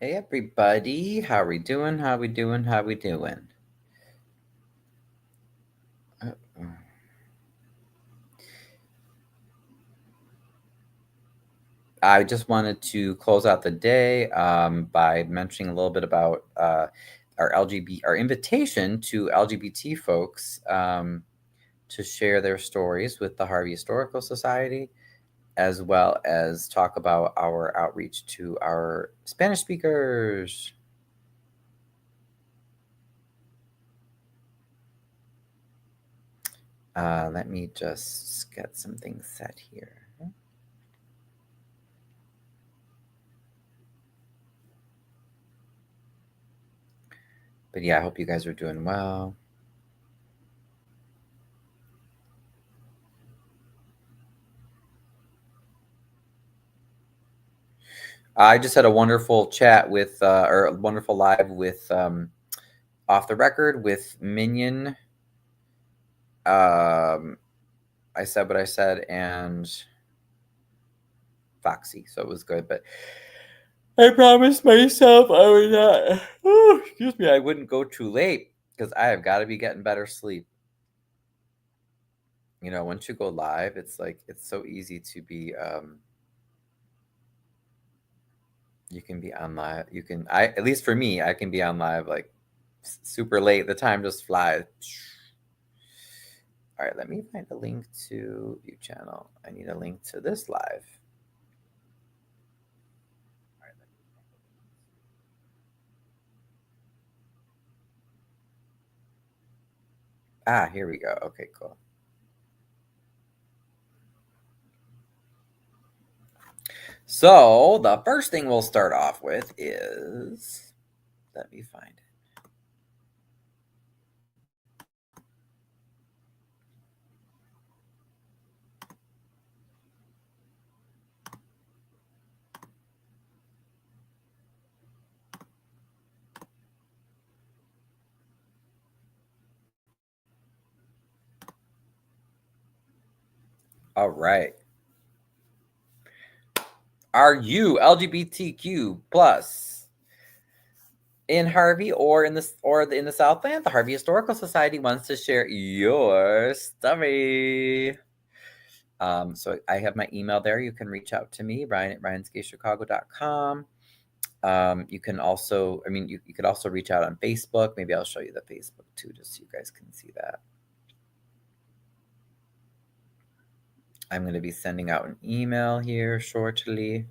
Hey everybody, how we doing? How we doing? How we doing? Uh-oh. I just wanted to close out the day by mentioning a little bit about our invitation to LGBT folks to share their stories with the Harvey Historical Society, as well as talk about our outreach to our Spanish speakers. Let me just get some things set here. But yeah, I hope you guys are doing well. I just had a wonderful chat with, or a wonderful live with, Off the Record with Minion. I said what I said, and Foxy, so it was good. But I promised myself I would not. Oh, excuse me, I wouldn't go too late because I have got to be getting better sleep. You know, once you go live, it's like it's so easy to be. You can be on live. You can. I at least for me, I can be on live like super late. The time just flies. All right, let me find a link to view channel. I need a link to this live. Here we go. Okay, cool. So the first thing we'll start off with is, let me find it. All right. Are you LGBTQ plus in Harvey or in the Southland? The Harvey Historical Society wants to share your story. So I have my email there. You can reach out to me, Ryan at ryansgaychicago.com. You can also, you could also reach out on Facebook. Maybe I'll show you the Facebook too, just so you guys can see that. I'm going to be sending out an email here shortly.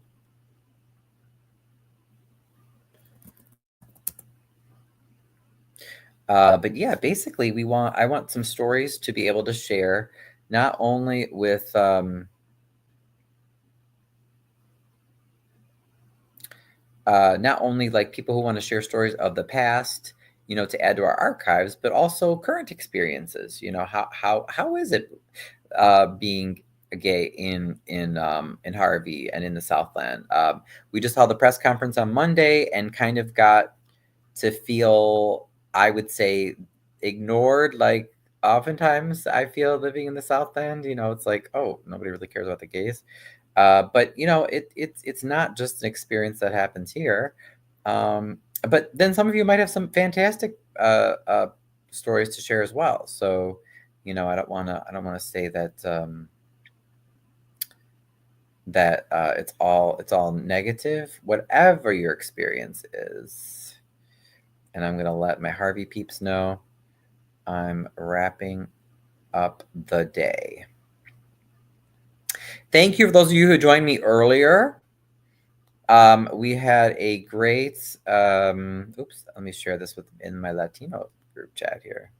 But yeah, basically I want some stories to be able to share, not only with, not only like people who want to share stories of the past, you know, to add to our archives, but also current experiences. You know, how is it being gay in Harvey and in the Southland? We just held a press conference on Monday and kind of got to feel, I would say, ignored. Like oftentimes, I feel living in the Southland. You know, it's like, oh, nobody really cares about the gays. But you know, it's not just an experience that happens here. But then some of you might have some fantastic stories to share as well. So, you know, I don't want to say that it's all negative. Whatever your experience is, and I'm gonna let my Harvey peeps know I'm wrapping up the day. Thank you for those of you who joined me earlier. We had a great, oops, let me share this in my Latino group chat here.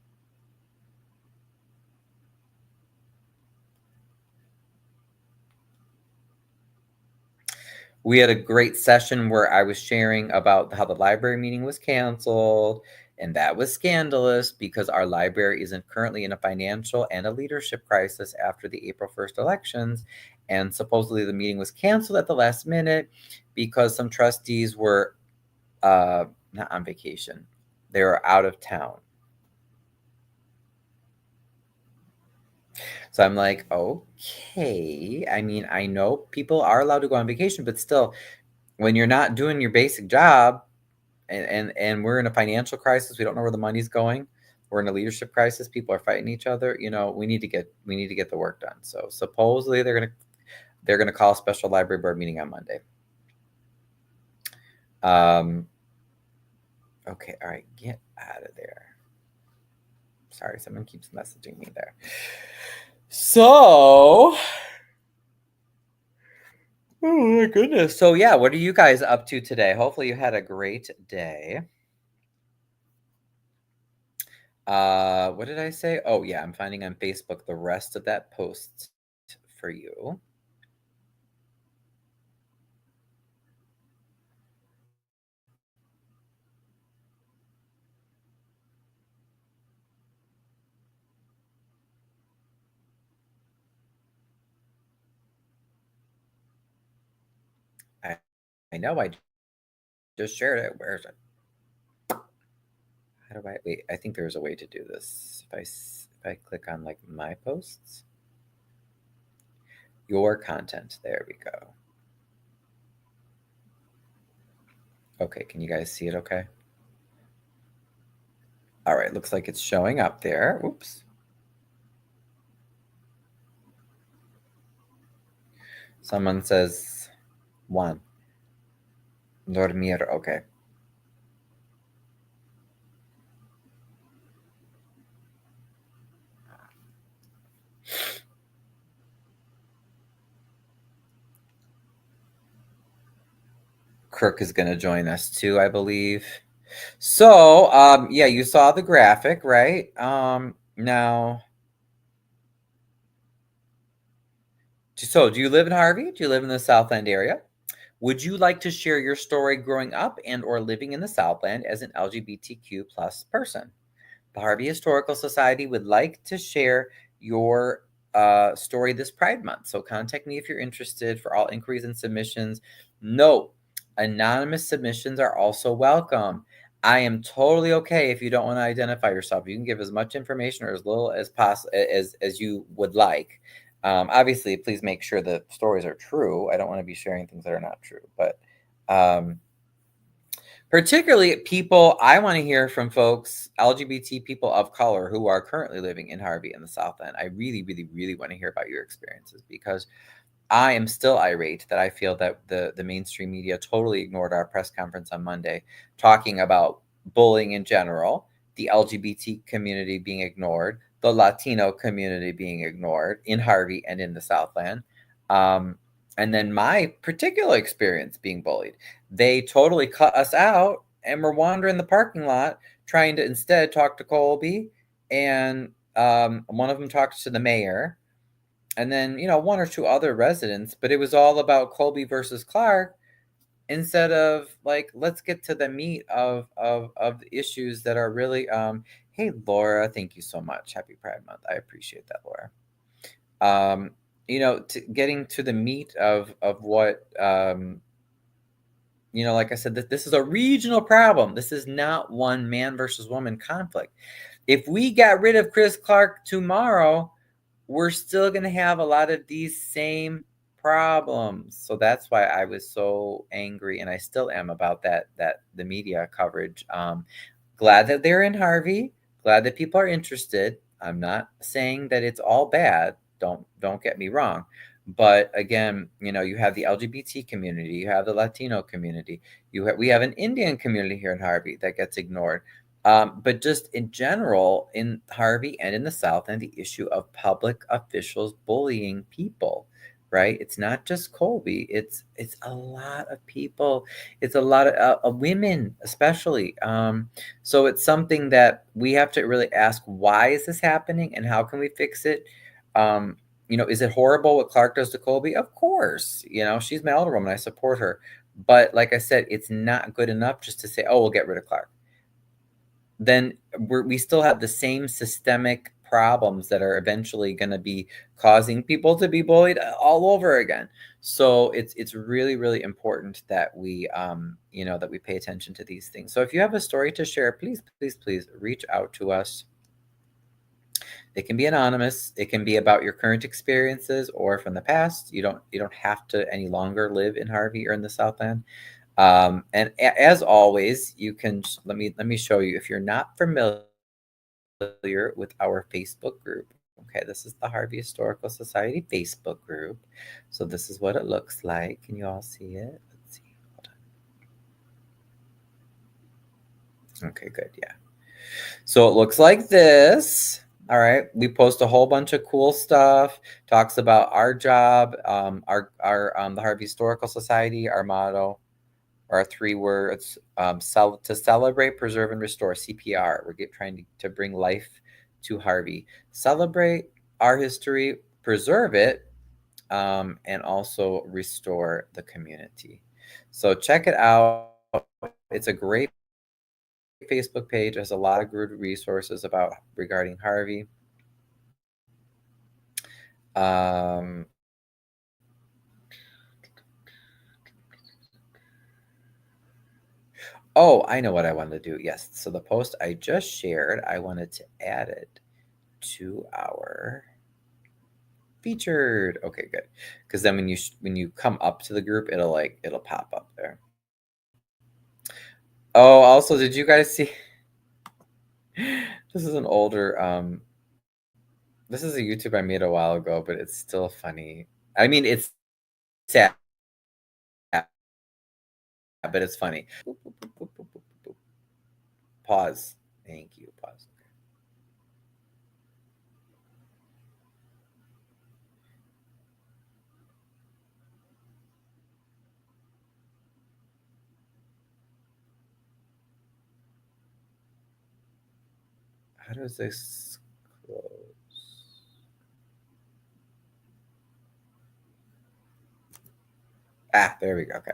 We had a great session where I was sharing about how the library meeting was canceled, and that was scandalous because our library isn't currently in a financial and a leadership crisis after the April 1st elections. And supposedly the meeting was canceled at the last minute because some trustees were not on vacation. They were out of town. So I'm like, okay. I mean, I know people are allowed to go on vacation, but still, when you're not doing your basic job, and we're in a financial crisis, we don't know where the money's going. We're in a leadership crisis. People are fighting each other. We need to get the work done. So supposedly they're gonna call a special library board meeting on Monday. Okay, all right, get out of there. Sorry, someone keeps messaging me there. So, oh my goodness. So yeah, what are you guys up to today? Hopefully you had a great day. What did I say? Oh yeah, I'm finding on Facebook the rest of that post for you. I know I just shared it. Where is it? How do I wait? I think there's a way to do this. If I click on like my posts, your content. There we go. Okay, can you guys see it? Okay. All right, looks like it's showing up there. Oops. Someone says Juan. Dormir. Okay. Kirk is going to join us too, I believe. So, yeah, you saw the graphic, right? Now, so do you live in Harvey? Do you live in the Southland area? Would you like to share your story growing up and or living in the Southland as an LGBTQ plus person? The Harvey Historical Society would like to share your story this Pride Month. So contact me if you're interested for all inquiries and submissions. Note, anonymous submissions are also welcome. I am totally okay if you don't want to identify yourself. You can give as much information or as little as possible as you would like. Obviously, please make sure the stories are true. I don't want to be sharing things that are not true, but particularly people, I want to hear from folks, LGBT people of color who are currently living in Harvey in the South End. I really, really, really want to hear about your experiences because I am still irate that I feel that the mainstream media totally ignored our press conference on Monday, talking about bullying in general, the LGBT community being ignored, the Latino community being ignored in Harvey and in the Southland. And then my particular experience being bullied. They totally cut us out and we're wandering the parking lot trying to instead talk to Colby. And one of them talked to the mayor and then one or two other residents, but it was all about Colby versus Clark instead of like let's get to the meat of the issues that are really hey Laura, thank you so much. Happy Pride Month. I appreciate that, Laura. Getting to the meat of what like I said, that this is a regional problem. This is not one man versus woman conflict. If we got rid of Chris Clark tomorrow, we're still going to have a lot of these same problems. So that's why I was so angry, and I still am about that the media coverage. Glad that they're in Harvey. Glad that people are interested. I'm not saying that it's all bad. Don't get me wrong. But again, you have the LGBT community, you have the Latino community, we have an Indian community here in Harvey that gets ignored. But just in general, in Harvey and in the South, and the issue of public officials bullying people, right? It's not just Colby. It's a lot of people. It's a lot of women, especially. So it's something that we have to really ask: why is this happening, and how can we fix it? Is it horrible what Clark does to Colby? Of course. She's my elder woman. I support her. But like I said, it's not good enough just to say, "Oh, we'll get rid of Clark." Then we still have the same systemic problems that are eventually going to be causing people to be bullied all over again. So it's really, really important that we that we pay attention to these things. So if you have a story to share, please, please, please reach out to us. It can be anonymous. It can be about your current experiences or from the past. You don't have to any longer live in Harvey or in the Southland. And as always, you can let me show you if you're not familiar with our Facebook group. Okay, this is the Harvey Historical Society Facebook group. So this is what it looks like. Can you all see it? Let's see. Hold on. Okay, good. Yeah. So it looks like this. All right. We post a whole bunch of cool stuff. Talks about our job, our the Harvey Historical Society, our motto, our 3 words: to celebrate, preserve, and restore. CPR. We're trying to bring life to Harvey. Celebrate our history, preserve it, and also restore the community. So check it out. It's a great Facebook page. It has a lot of good resources regarding Harvey. Oh, I know what I wanted to do. Yes. So the post I just shared, I wanted to add it to our featured. Okay, good. Because then when you come up to the group, it'll pop up there. Oh, also, did you guys see? This is an older. This is a YouTube I made a while ago, but it's still funny. I mean, it's sad, but it's funny. Boop, boop, boop, boop, boop, boop, boop. Pause. Thank you. Pause. How does this close? There we go. Okay.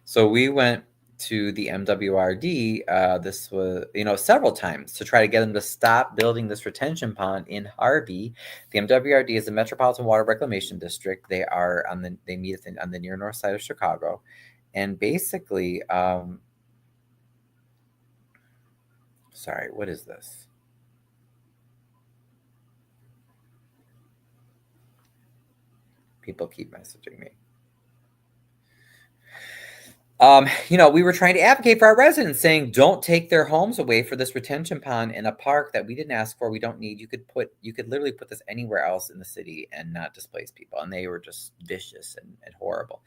So we went to the MWRD. This was, several times to try to get them to stop building this retention pond in Harvey. The MWRD is the Metropolitan Water Reclamation District. They meet on the near north side of Chicago, and basically, sorry, what is this? People keep messaging me. We were trying to advocate for our residents, saying don't take their homes away for this retention pond in a park that we didn't ask for, we don't need. You could literally put this anywhere else in the city and not displace people. And they were just vicious and horrible.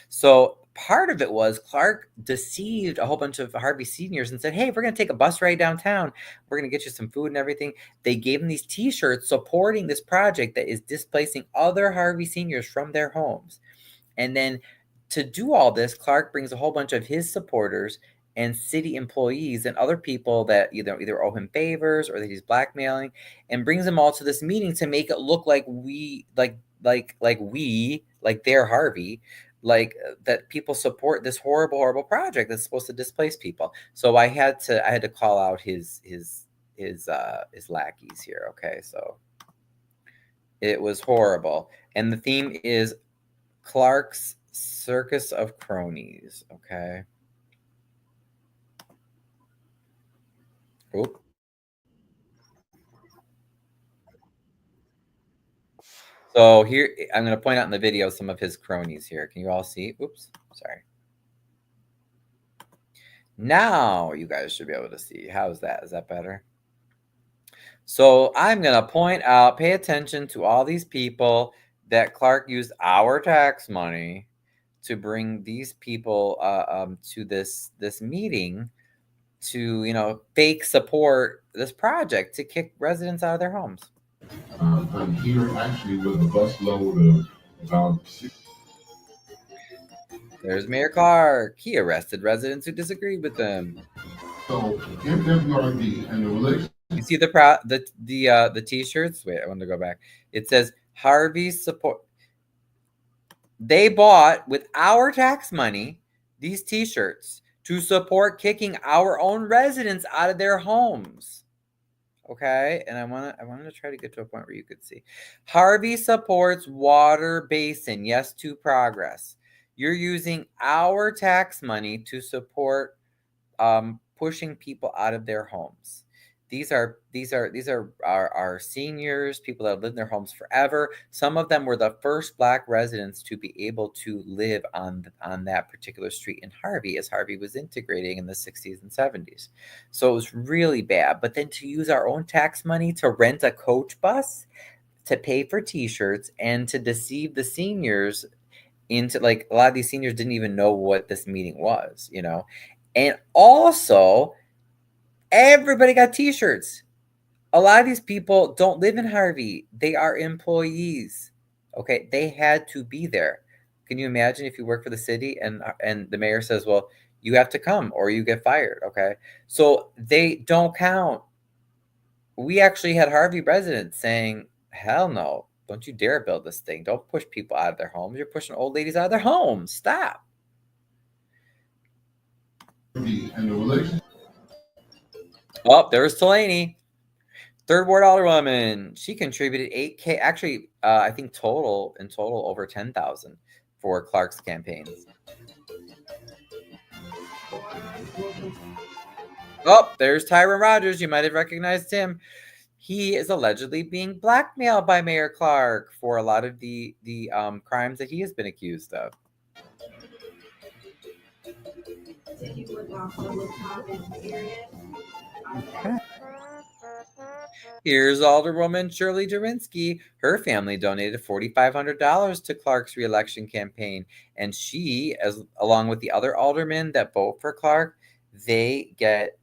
So part of it was Clark deceived a whole bunch of Harvey seniors and said, hey, we're going to take a bus ride downtown. We're going to get you some food and everything. They gave them these t-shirts supporting this project that is displacing other Harvey seniors from their homes. And then to do all this, Clark brings a whole bunch of his supporters and city employees and other people that either owe him favors or that he's blackmailing, and brings them all to this meeting to make it look like they're Harvey, that people support this horrible project that's supposed to displace people. So I had to call out his lackeys here. Okay, so it was horrible, and the theme is Clark's Circus of Cronies. Okay. Oop. So here, I'm going to point out in the video some of his cronies here. Can you all see? Oops. Sorry. Now you guys should be able to see. How's that? Is that better? So I'm going to point out, pay attention to all these people that Clark used our tax money to bring these people to this meeting to fake support this project to kick residents out of their homes. I'm here actually with a busload of about There's Mayor Clark. He arrested residents who disagreed with them. So MWRD and the relation. You see the t-shirts? Wait, I want to go back. It says Harvey support. They bought with our tax money these t-shirts to support kicking our own residents out of their homes. Okay, and I wanted to try to get to a point where you could see. Harvey supports water basin, yes to progress. You're using our tax money to support pushing people out of their homes. These are our seniors, people that have lived in their homes forever. Some of them were the first Black residents to be able to live on that particular street in Harvey, as Harvey was integrating in the 60s and 70s. So it was really bad. But then to use our own tax money to rent a coach bus, to pay for T-shirts, and to deceive the seniors into, like, a lot of these seniors didn't even know what this meeting was, and also everybody got T-shirts. A lot of these people don't live in Harvey. They are employees. Okay, they had to be there. Can you imagine if you work for the city and the mayor says, "Well, you have to come or you get fired." Okay, so they don't count. We actually had Harvey residents saying, "Hell no! Don't you dare build this thing. Don't push people out of their homes. You're pushing old ladies out of their homes. Stop." Oh, there's Delaney. Third Ward Alderwoman. She contributed 8K. Actually, I think in total over 10,000 for Clark's campaigns. Oh, there's Tyron Rogers. You might have recognized him. He is allegedly being blackmailed by Mayor Clark for a lot of the crimes that he has been accused of. Okay. Here's Alderwoman Shirley Durinsky. Her family donated $4,500 to Clark's reelection campaign, and she, along with the other aldermen that vote for Clark, they get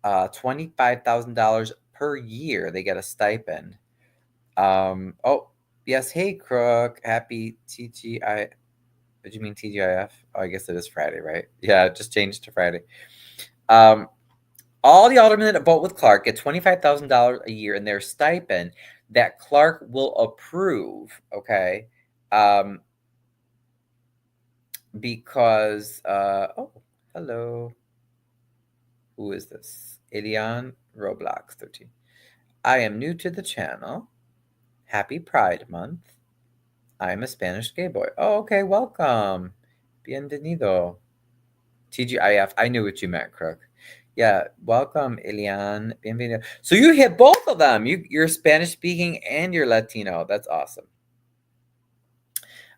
$25,000 per year. They get a stipend. Oh, yes. Hey, Crook. Happy TGI. Did you mean TGIF? Oh, I guess it is Friday, right? Yeah, it just changed to Friday. All the aldermen that vote with Clark get $25,000 a year in their stipend that Clark will approve, okay? Because, oh, hello. Who is this? Ilian Roblox 13. I am new to the channel. Happy Pride Month. I am a Spanish gay boy. Oh, okay, welcome. Bienvenido. TGIF. I knew what you meant, Crook. Yeah, welcome, Ilian. Bienvenido. So you hit both of them. You're Spanish speaking and you're Latino. That's awesome.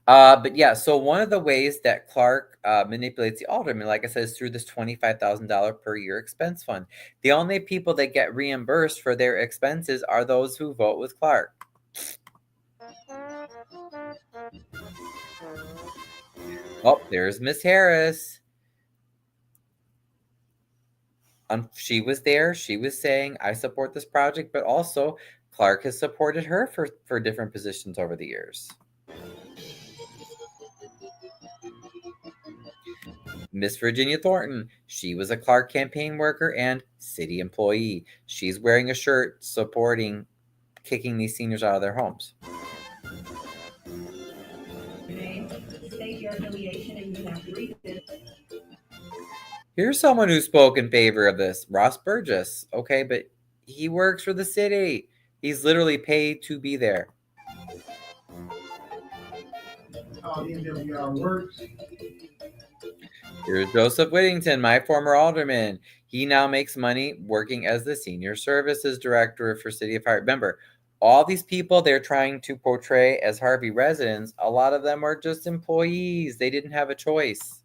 But yeah, so one of the ways that Clark manipulates the alderman, like I said, is through this $25,000 per year expense fund. The only people that get reimbursed for their expenses are those who vote with Clark. Oh, there's Miss Harris. She was there. She was saying, "I support this project," but also Clark has supported her for different positions over the years. Miss Virginia Thornton, she was a Clark campaign worker and city employee. She's wearing a shirt supporting kicking these seniors out of their homes. Here's someone who spoke in favor of this, Ross Burgess. Okay, but he works for the city. He's literally paid to be there. Here's Joseph Whittington, my former alderman. He now makes money working as the senior services director for City of Harvey. Remember, all these people they're trying to portray as Harvey residents, a lot of them are just employees. They didn't have a choice.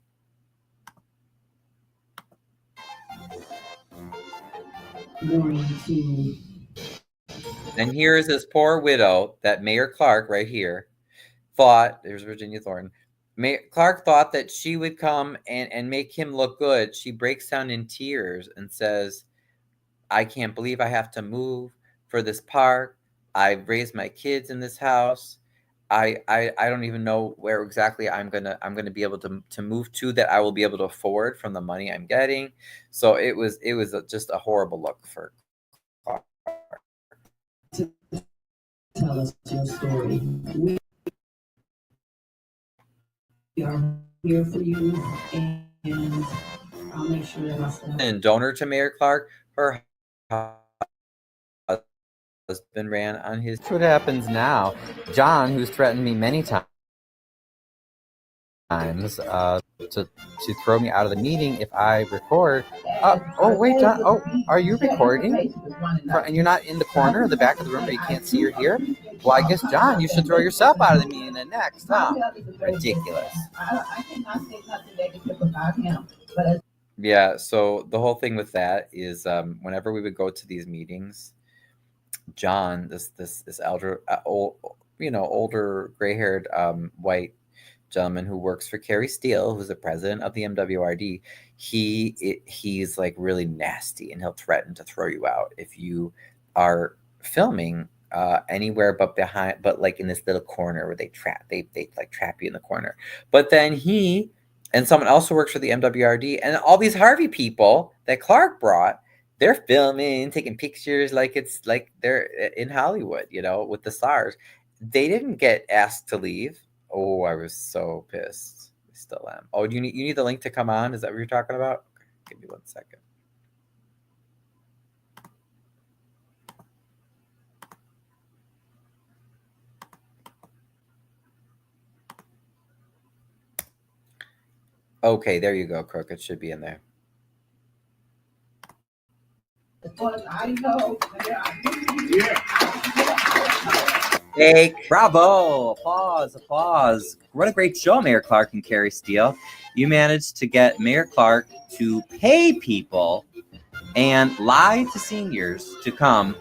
And here is this poor widow that Mayor Clark right here thought, there's Virginia Thornton. Clark thought that she would come and make him look good. She breaks down in tears and says, "I can't believe I have to move for this park. I've raised my kids in this house. I don't even know where exactly I'm gonna be able to move to that I will be able to afford from the money I'm getting." So it was just a horrible look for Clark. Tell us your story. We are here for you, and I'll make sure that I stay. And donor to Mayor Clark, her husband ran on his. That's what happens now. John, who's threatened me many times. times to throw me out of the meeting if I record. Oh wait, John. Oh, are you recording? And you're not in the corner or the back of the room where you can't see you're here? Well, I guess, John, you should throw yourself out of the meeting then next, huh? Ridiculous. Yeah, so the whole thing with that is whenever we would go to these meetings, John, this elder, older gray-haired white gentleman who works for Carrie Steele, who's the president of the MWRD, he's like really nasty, and he'll threaten to throw you out if you are filming anywhere but like in this little corner where they like trap you in the corner. But then he and someone else who works for the MWRD and all these Harvey people that Clark brought, they're filming, taking pictures like it's like they're in Hollywood, with the stars. They didn't get asked to leave. Oh, I was so pissed. I still am. Oh, you need the link to come on? Is that what you're talking about? Give me 1 second. Okay, there you go, Crook. It should be in there. Hey, bravo! Applause! What a great show, Mayor Clark and Carrie Steele. You managed to get Mayor Clark to pay people and lie to seniors to come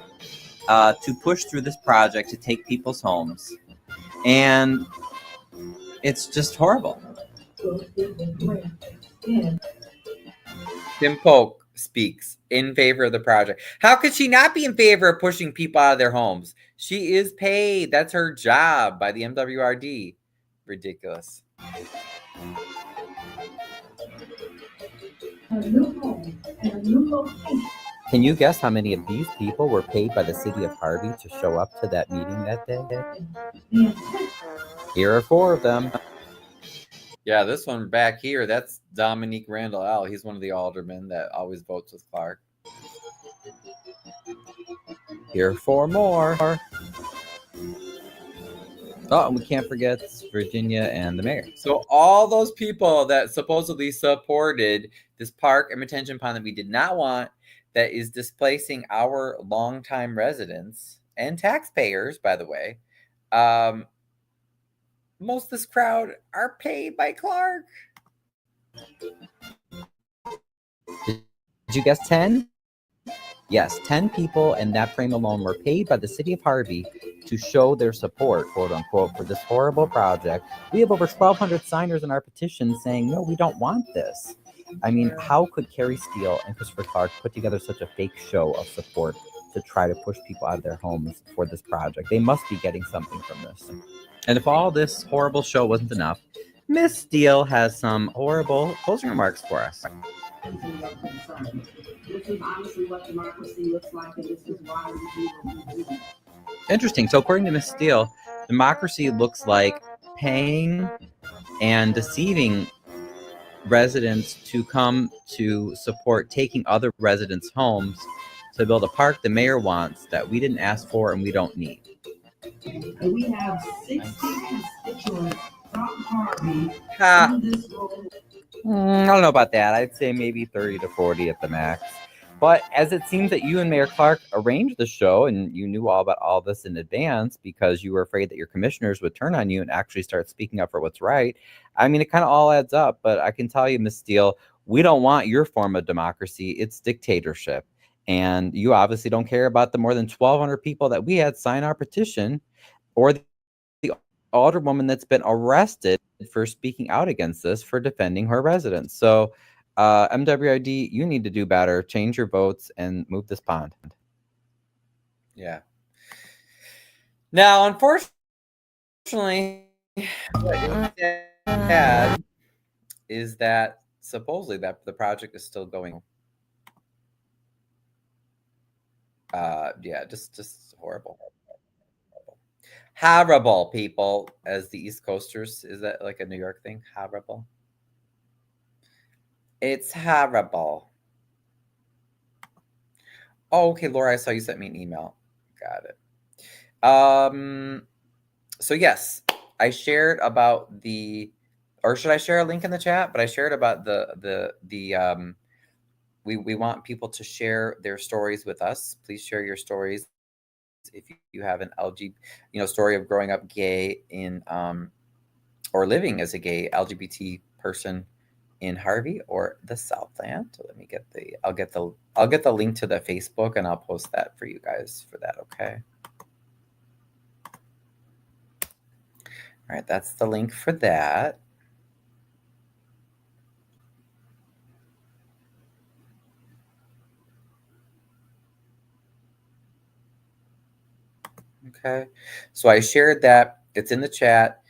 to push through this project to take people's homes. And it's just horrible. Tim Polk speaks in favor of the project. How could she not be in favor of pushing people out of their homes? She is paid. That's her job by the MWRD. Ridiculous. Can you guess how many of these people were paid by the city of Harvey to show up to that meeting that day? Here are 4 of them. Yeah, this one back here, that's Dominique Randall Al. He's one of the aldermen that always votes with Clark. Here are 4 more. Oh, and we can't forget Virginia and the mayor. So all those people that supposedly supported this park and retention pond that we did not want, that is displacing our longtime residents and taxpayers, by the way, most of this crowd are paid by Clark. Did you guess 10? Yes, 10 people in that frame alone were paid by the city of Harvey to show their support, quote unquote, for this horrible project. We have over 1,200 signers in our petition saying, no, we don't want this. I mean, how could Carrie Steele and Christopher Clark put together such a fake show of support to try to push people out of their homes for this project? They must be getting something from this. And if all this horrible show wasn't enough, Miss Steele has some horrible closing remarks for us. This is honestly what democracy looks like, and this is why we do what we do. Interesting. So according to Ms. Steele, democracy looks like paying and deceiving residents to come to support taking other residents' homes to build a park the mayor wants that we didn't ask for and we don't need. And we have 60 constituents from Harvey in this role. I don't know about that. I'd say maybe 30 to 40 at the max. But as it seems that you and Mayor Clark arranged the show and you knew all about all this in advance because you were afraid that your commissioners would turn on you and actually start speaking up for what's right. I mean, it kind of all adds up. But I can tell you, Ms. Steele, we don't want your form of democracy. It's dictatorship. And you obviously don't care about the more than 1,200 people that we had sign our petition or the alderwoman that's been arrested for speaking out against this for defending her residents. So MWRD, you need to do better, change your votes and move this pond. Yeah. Now, unfortunately, what is sad is that supposedly that the project is still going. Yeah, just horrible. Horrible, people, as the East Coasters. Is that like a New York thing? Horrible. It's horrible. Oh, okay, Laura, I saw you sent me an email. Got it. So yes, I shared about the or should I share a link in the chat? But I shared about we want people to share their stories with us. Please share your stories if you have an story of growing up gay in or living as a gay LGBT person in Harvey or the Southland. Let me get I'll get the link to the Facebook and I'll post that for you guys for that, okay? All right, that's the link for that. Okay, so I shared that. It's in the chat.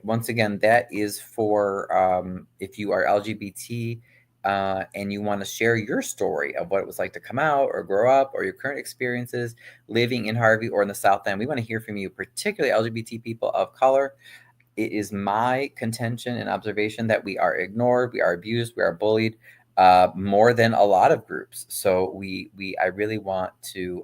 Once again, that is for if you are LGBT and you want to share your story of what it was like to come out or grow up or your current experiences living in Harvey or in the South End. We want to hear from you, particularly LGBT people of color. It is my contention and observation that we are ignored, we are abused, we are bullied more than a lot of groups. So I really want to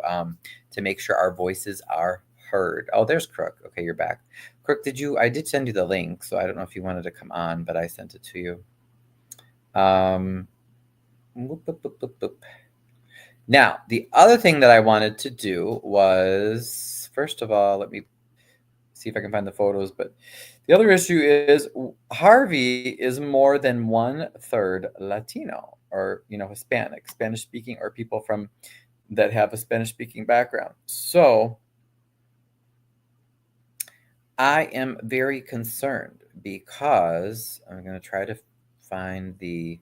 make sure our voices are heard. Oh, there's Crook. Okay, you're back. Crook, I did send you the link, so I don't know if you wanted to come on, but I sent it to you. Whoop, whoop, whoop, whoop, whoop. Now, the other thing that I wanted to do was, first of all, let me see if I can find the photos, but the other issue is Harvey is more than 1/3 Latino or, Hispanic, Spanish speaking, or people that have a Spanish speaking background. So I am very concerned because I'm going to try to find the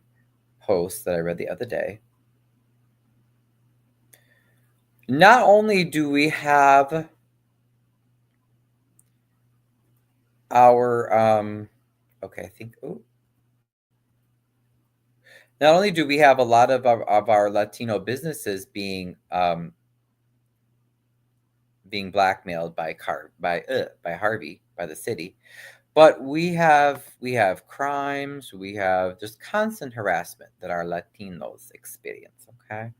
post that I read the other day. Not only do we have our okay, I think not only do we have a lot of our Latino businesses being blackmailed by Harvey, by the city, but we have crimes, we have just constant harassment that our Latinos experience. Okay,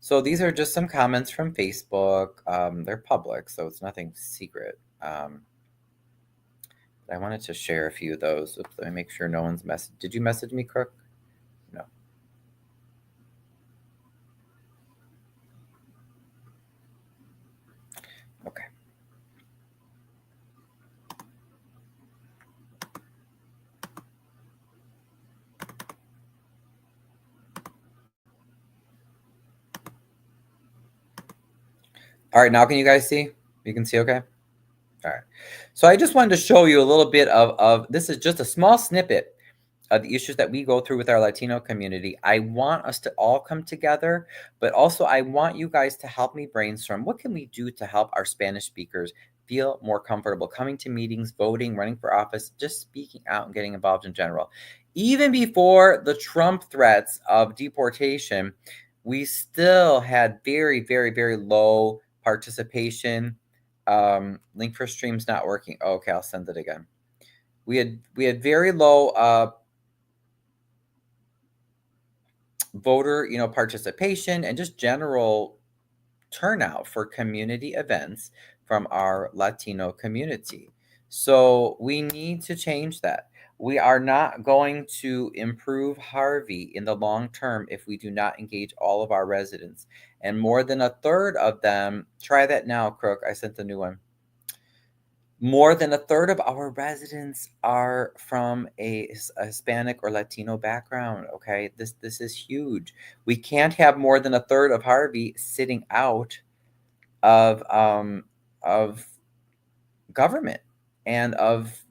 so these are just some comments from Facebook. They're public, so it's nothing secret. I wanted to share a few of those. Oops, let me make sure no one's messaged. Did you message me, Crook? No. Okay. All right, now can you guys see? You can see okay? All right. So I just wanted to show you a little bit of this is just a small snippet of the issues that we go through with our Latino community. I want us to all come together, but also I want you guys to help me brainstorm. What can we do to help our Spanish speakers feel more comfortable coming to meetings, voting, running for office, just speaking out and getting involved in general? Even before the Trump threats of deportation, we still had very, very, very low participation. Link for stream's not working. Oh, okay, I'll send it again. We had very low voter, participation and just general turnout for community events from our Latino community. So we need to change that. We are not going to improve Harvey in the long term if we do not engage all of our residents. And more than 1/3 of them, try that now, Crook. I sent the new one. More than 1/3 of our residents are from a Hispanic or Latino background. Okay, this is huge. We can't have more than 1/3 of Harvey sitting out of government and of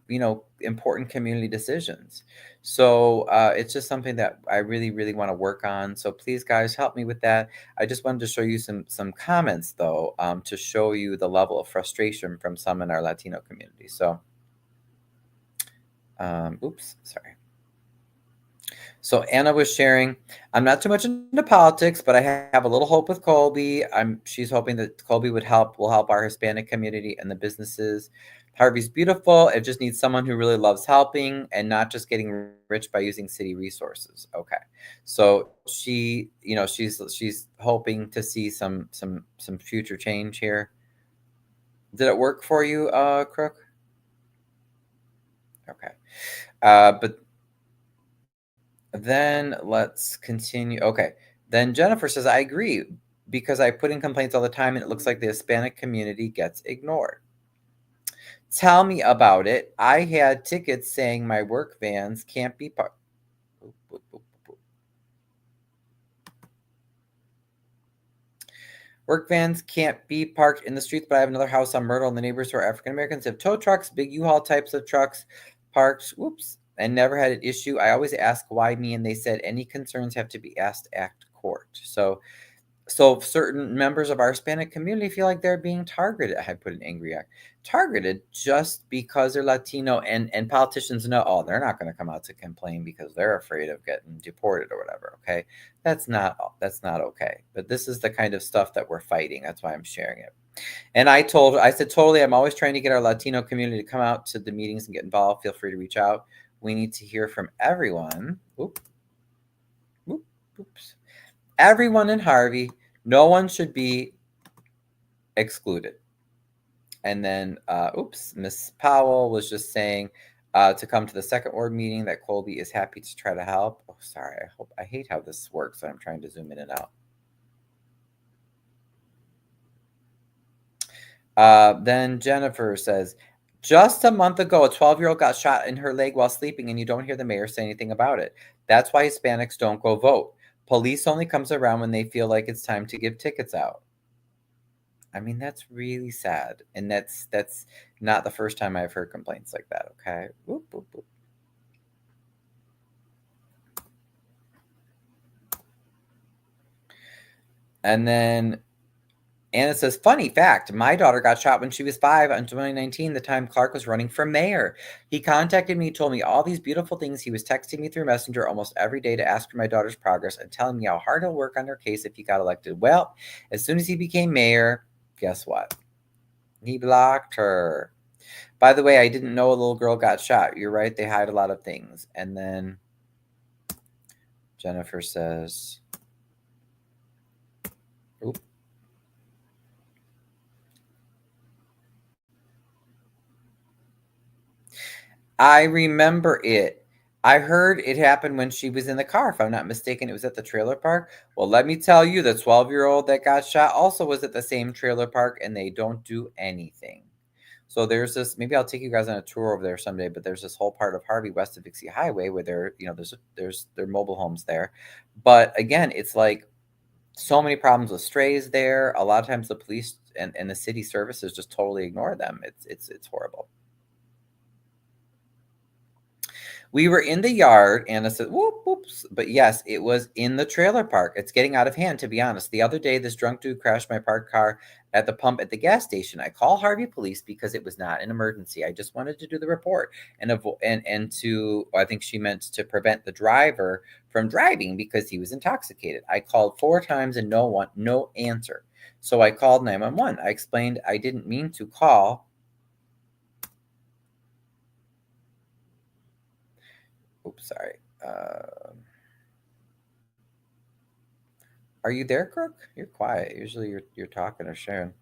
important community decisions. So it's just something that I really, really want to work on. So please, guys, help me with that. I just wanted to show you some comments, though, to show you the level of frustration from some in our Latino community. So, oops, sorry. So Anna was sharing, I'm not too much into politics, but I have a little hope with Colby. She's hoping that Colby will help our Hispanic community and the businesses. Harvey's beautiful. It just needs someone who really loves helping and not just getting rich by using city resources. Okay. So she's hoping to see some future change here. Did it work for you, Crook? Okay. But then let's continue. Okay. Then Jennifer says, I agree because I put in complaints all the time and it looks like the Hispanic community gets ignored. Tell me about it. I had tickets saying my work vans can't be parked. Work vans can't be parked in the streets, but I have another house on Myrtle, and the neighbors who are African Americans have tow trucks, big U-Haul types of trucks parked. Whoops. And never had an issue. I always ask why me, and they said any concerns have to be asked at court. So certain members of our Hispanic community feel like they're being targeted. I put an angry act. Targeted just because they're Latino, and politicians know, oh, they're not going to come out to complain because they're afraid of getting deported or whatever. Okay, that's not okay. But this is the kind of stuff that we're fighting. That's why I'm sharing it. And I said, totally, I'm always trying to get our Latino community to come out to the meetings and get involved. Feel free to reach out. We need to hear from everyone. Oops. Everyone in Harvey. No one should be excluded. And then, Miss Powell was just saying to come to the second ward meeting that Colby is happy to try to help. Oh, sorry. I hate how this works. So I'm trying to zoom in and out. Then Jennifer says, just a month ago, a 12-year-old got shot in her leg while sleeping, and you don't hear the mayor say anything about it. That's why Hispanics don't go vote. Police only comes around when they feel like it's time to give tickets out. I mean, that's really sad. And that's not the first time I've heard complaints like that, okay? Whoop, whoop, whoop. And then Anna says, funny fact, my daughter got shot when she was 5 in 2019, the time Clark was running for mayor. He contacted me, told me all these beautiful things. He was texting me through Messenger almost every day to ask for my daughter's progress and telling me how hard he'll work on her case if he got elected. Well, as soon as he became mayor, guess what? He blocked her. By the way, I didn't know a little girl got shot. You're right. They hide a lot of things. And then Jennifer says, oop. I remember it. I heard it happened when she was in the car. If I'm not mistaken, it was at the trailer park. Well, let me tell you, the 12-year-old that got shot also was at the same trailer park, and they don't do anything. So there's this, maybe I'll take you guys on a tour over there someday, but there's this whole part of Harvey west of Dixie Highway where there's mobile homes there. But again, it's like so many problems with strays there. A lot of times the police and the city services just totally ignore them. It's horrible. We were in the yard, Anna said, whoops. But yes, it was in the trailer park. It's getting out of hand, to be honest. The other day, this drunk dude crashed my parked car at the pump at the gas station. I called Harvey police because it was not an emergency. I just wanted to do the report and to, I think she meant to prevent the driver from driving because he was intoxicated. I called 4 times and no answer. So I called 911. I explained I didn't mean to call. Oops, sorry. Are you there, Crook? You're quiet. Usually you're talking or sharing.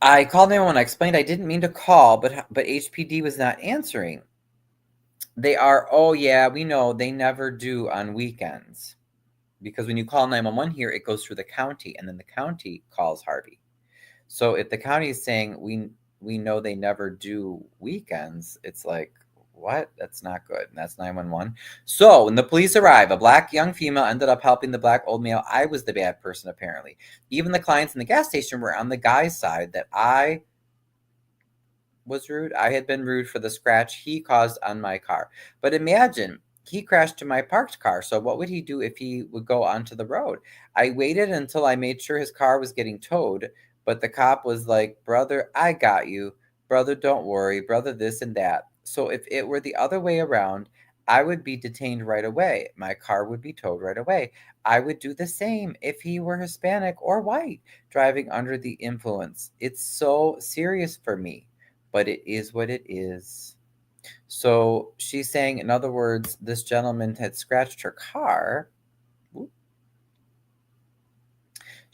I called 911. I explained I didn't mean to call, but HPD was not answering. They are, oh yeah, we know they never do on weekends. Because when you call 911 here, it goes through the county, and then the county calls Harvey. So if the county is saying we know they never do weekends, it's like, what? That's not good. And that's 911. So when the police arrive, a black young female ended up helping the black old male. I was the bad person, apparently. Even the clients in the gas station were on the guy's side that I was rude. I had been rude for the scratch he caused on my car. But imagine he crashed to my parked car. So what would he do if he would go onto the road? I waited until I made sure his car was getting towed, but the cop was like, brother, I got you. Brother, don't worry. Brother, this and that. So if it were the other way around, I would be detained right away. My car would be towed right away. I would do the same if he were Hispanic or white, driving under the influence. It's so serious for me, but it is what it is. So she's saying, in other words, this gentleman had scratched her car.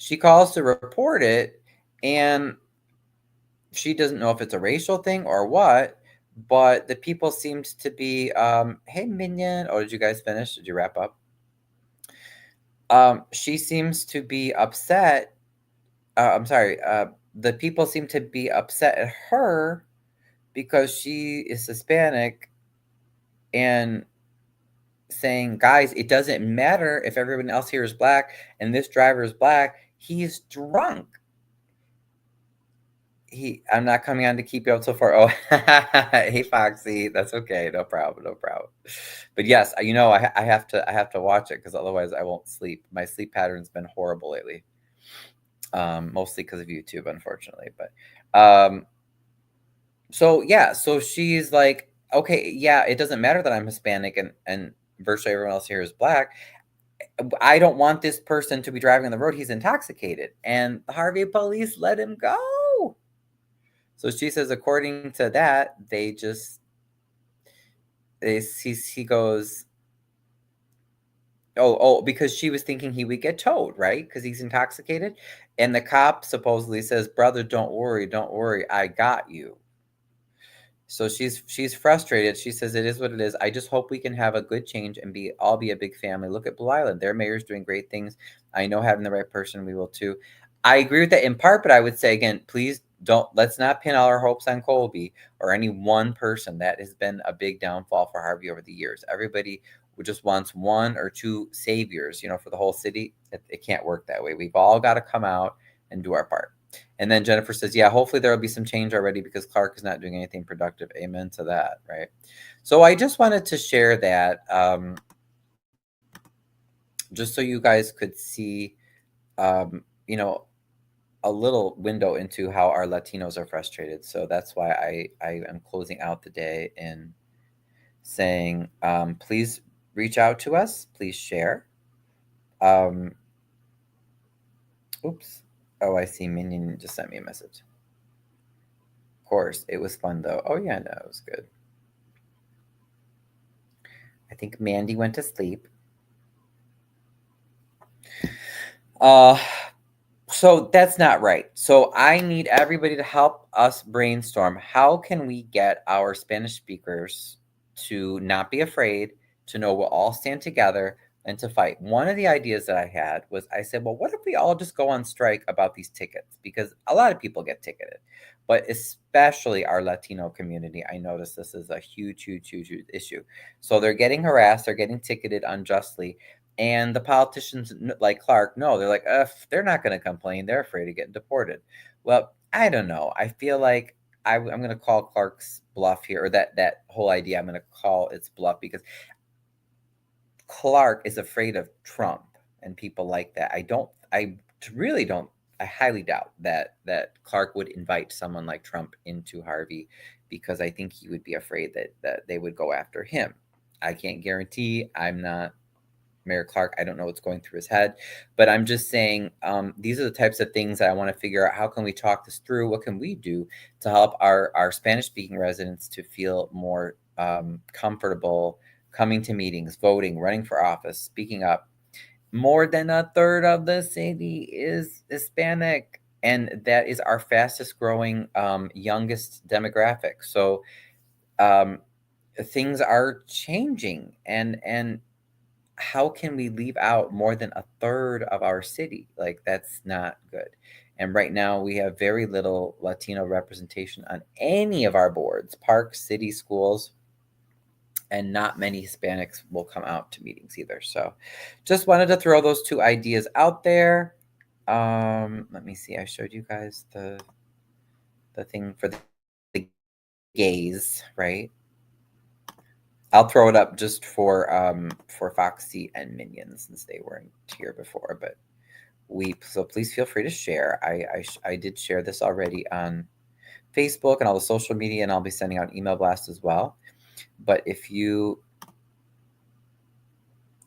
She calls to report it, and she doesn't know if it's a racial thing or what, but the people seemed to be, hey, Minion. Oh, did you guys finish? Did you wrap up? She seems to be upset. I'm sorry. The people seem to be upset at her because she is Hispanic and saying, guys, it doesn't matter if everyone else here is black and this driver is black. He's drunk. I'm not coming on to keep you up so far. Oh, hey Foxy, that's okay, no problem, no problem. But yes, I have to watch it because otherwise I won't sleep. My sleep pattern's been horrible lately, mostly because of YouTube, unfortunately. But so yeah, so she's like, okay, yeah, it doesn't matter that I'm Hispanic and virtually everyone else here is black. I don't want this person to be driving on the road. He's intoxicated, and the Harvey police let him go. So she says, according to that, he goes, because she was thinking he would get towed, right? Because he's intoxicated. And the cop supposedly says, brother, don't worry, I got you. So she's frustrated. She says, it is what it is. I just hope we can have a good change and all be a big family. Look at Blue Island. Their mayor's doing great things. I know having the right person, we will too. I agree with that in part, but I would say again, please let's not pin all our hopes on Colby or any one person. That has been a big downfall for Harvey over the years. Everybody just wants one or two saviors, for the whole city. It can't work that way. We've all got to come out and do our part. And then Jennifer says, yeah, hopefully there will be some change already because Clark is not doing anything productive. Amen to that, right? So I just wanted to share that just so you guys could see, a little window into how our Latinos are frustrated. So that's why I am closing out the day in saying, please reach out to us. Please share. Oops. Oh, I see. Minion just sent me a message. Of course, it was fun though. Oh yeah, no, it was good. I think Mandy went to sleep. So that's not right. So I need everybody to help us brainstorm. How can we get our Spanish speakers to not be afraid, to know we'll all stand together and to fight? One of the ideas that I had was I said, well, what if we all just go on strike about these tickets? Because a lot of people get ticketed, but especially our Latino community. I notice this is a huge, huge, huge, huge issue. So they're getting harassed, they're getting ticketed unjustly. And the politicians like Clark, no, they're like, they're not going to complain. They're afraid of getting deported. Well, I don't know. I feel like I'm going to call Clark's bluff here, or that whole idea. I'm going to call its bluff because Clark is afraid of Trump and people like that. I really don't. I highly doubt that Clark would invite someone like Trump into Harvey because I think he would be afraid that they would go after him. I can't guarantee. I'm not Mayor Clark. I don't know what's going through his head, but I'm just saying these are the types of things that I want to figure out. How can we talk this through? What can we do to help our Spanish speaking residents to feel more comfortable coming to meetings, voting, running for office, speaking up? More than a third of the city is Hispanic, and that is our fastest growing, youngest demographic. So things are changing, and how can we leave out more than a third of our city? Like, that's not good. And right now, we have very little Latino representation on any of our boards, parks, city, schools, and not many Hispanics will come out to meetings either. So just wanted to throw those two ideas out there. Let me see. I showed you guys the thing for the gays, right? I'll throw it up just for Foxy and Minion since they weren't here before. But so please feel free to share. I did share this already on Facebook and all the social media, and I'll be sending out email blasts as well. But if you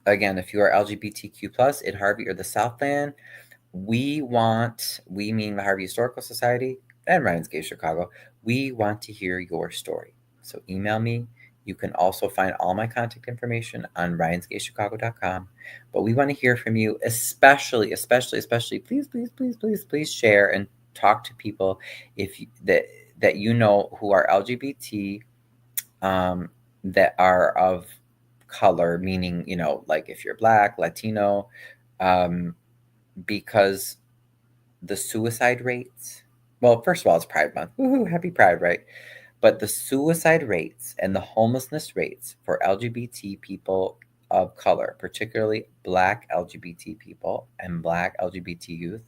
are LGBTQ plus in Harvey or the Southland, we mean the Harvey Historical Society and Ryan's Gay Chicago, we want to hear your story. So email me, You can also find all my contact information on ryans-gay-chicago.com. But we want to hear from you, especially, please share and talk to people if you, that you know who are LGBT, that are of color, meaning, like if you're Black, Latino, because the suicide rates, well, first of all, it's Pride Month. Woohoo, happy Pride, right? But the suicide rates and the homelessness rates for LGBT people of color, particularly Black LGBT people and Black LGBT youth,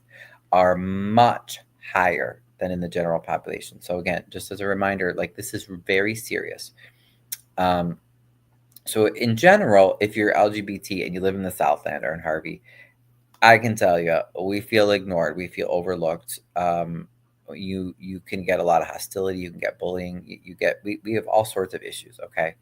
are much higher than in the general population. So again, just as a reminder, like, this is very serious. So in general, if you're LGBT and you live in the Southland or in Harvey, I can tell you, we feel ignored. We feel overlooked. You can get a lot of hostility. You can get bullying. We have all sorts of issues. Okay.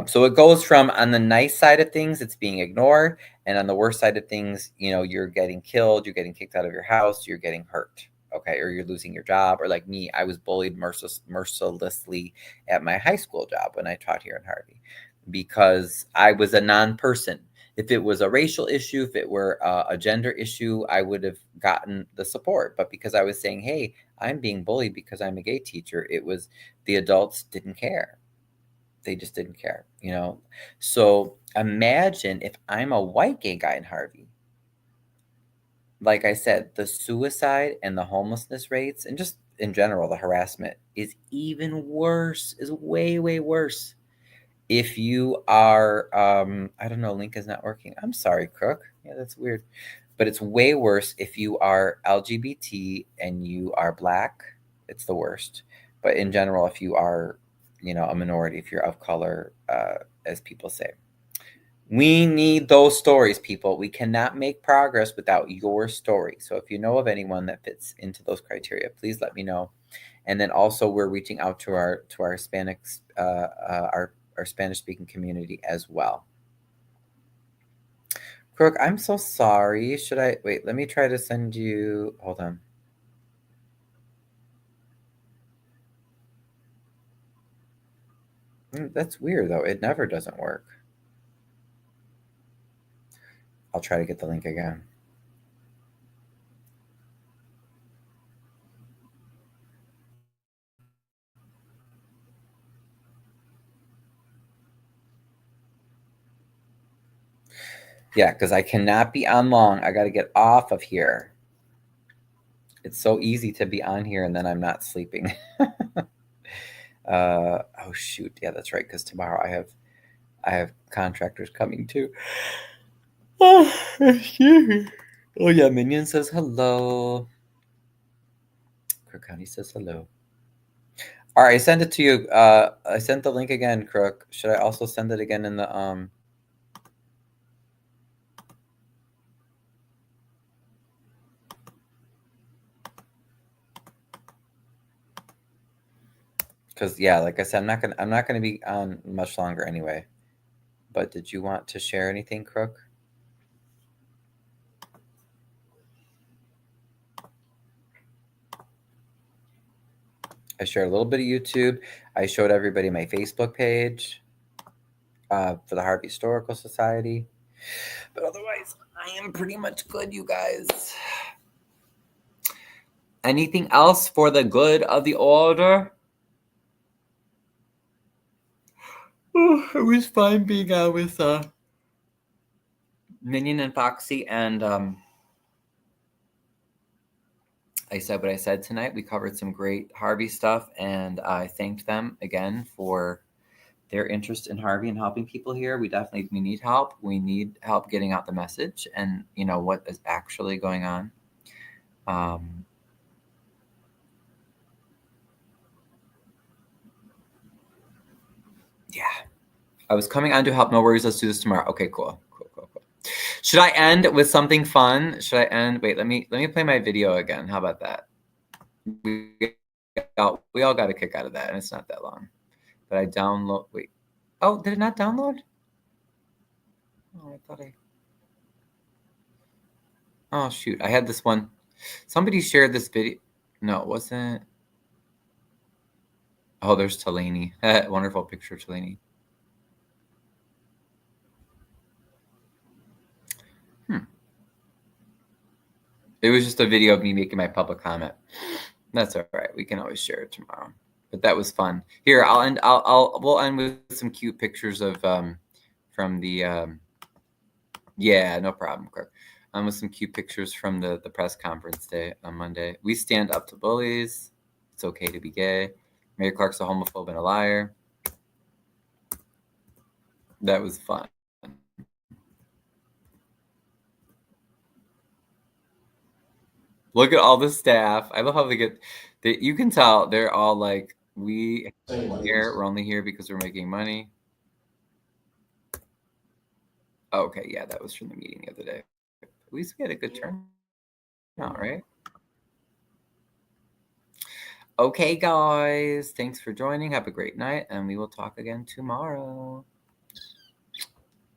So it goes from, on the nice side of things, it's being ignored, and on the worst side of things, you're getting killed, you're getting kicked out of your house, you're getting hurt. Okay. Or you're losing your job. Or like me, I was bullied mercilessly at my high school job when I taught here in Harvey, because I was a non-person. If it was a racial issue, if it were a gender issue, I would have gotten the support. But because I was saying, hey, I'm being bullied because I'm a gay teacher, the adults didn't care. They just didn't care, So imagine if I'm a white gay guy in Harvey. Like I said, the suicide and the homelessness rates, and just in general, the harassment is even worse, is way, way worse. If you are, I don't know, link is not working. I'm sorry, Crook. Yeah, that's weird. But it's way worse if you are LGBT and you are Black. It's the worst. But in general, if you are, a minority, if you're of color, as people say. We need those stories, people. We cannot make progress without your story. So if you know of anyone that fits into those criteria, please let me know. And then also, we're reaching out to our Hispanics, our Spanish speaking community as well. Crook, I'm so sorry. Should I wait? Let me try to send you. Hold on. That's weird though. It never doesn't work. I'll try to get the link again. Yeah, because I cannot be on long. I got to get off of here. It's so easy to be on here and then I'm not sleeping. Oh shoot, yeah, that's right. Because tomorrow I have contractors coming too. Oh, excuse me. Oh yeah, Minion says hello. Crook County says hello. All right, I sent it to you. I sent the link again, Crook. Should I also send it again in the Because yeah, like I said, I'm not gonna be on much longer anyway. But did you want to share anything, Crook? I shared a little bit of YouTube. I showed everybody my Facebook page for the Harvey Historical Society. But otherwise, I am pretty much good, you guys. Anything else for the good of the order? It was fun being out with Minion and Foxy, and I said what I said tonight. We covered some great Harvey stuff, and I thanked them again for their interest in Harvey and helping people here. We need help. We need help getting out the message and what is actually going on. Yeah, I was coming on to help. No worries. Let's do this tomorrow. Okay, cool. Should I end with something fun? Should I end? Wait, let me play my video again. How about that? We all got a kick out of that, and it's not that long. But I download. Wait. Oh, did it not download? Oh, I thought I. Oh shoot! I had this one. Somebody shared this video. No, it wasn't. Oh, there's Talani. Wonderful picture, Talani. It was just a video of me making my public comment. That's all right. We can always share it tomorrow. But that was fun. Here, we'll end with some cute pictures of from the yeah, no problem, Kirk. With some cute pictures from the press conference day on Monday. We stand up to bullies. It's okay to be gay. Mary Clark's a homophobe and a liar. That was fun. Look at all the staff. I love how you can tell they're all like, we're only here because we're making money. Oh, okay, yeah, that was from the meeting the other day. At least we had a good turnout, right? Okay, guys, thanks for joining. Have a great night, and we will talk again tomorrow.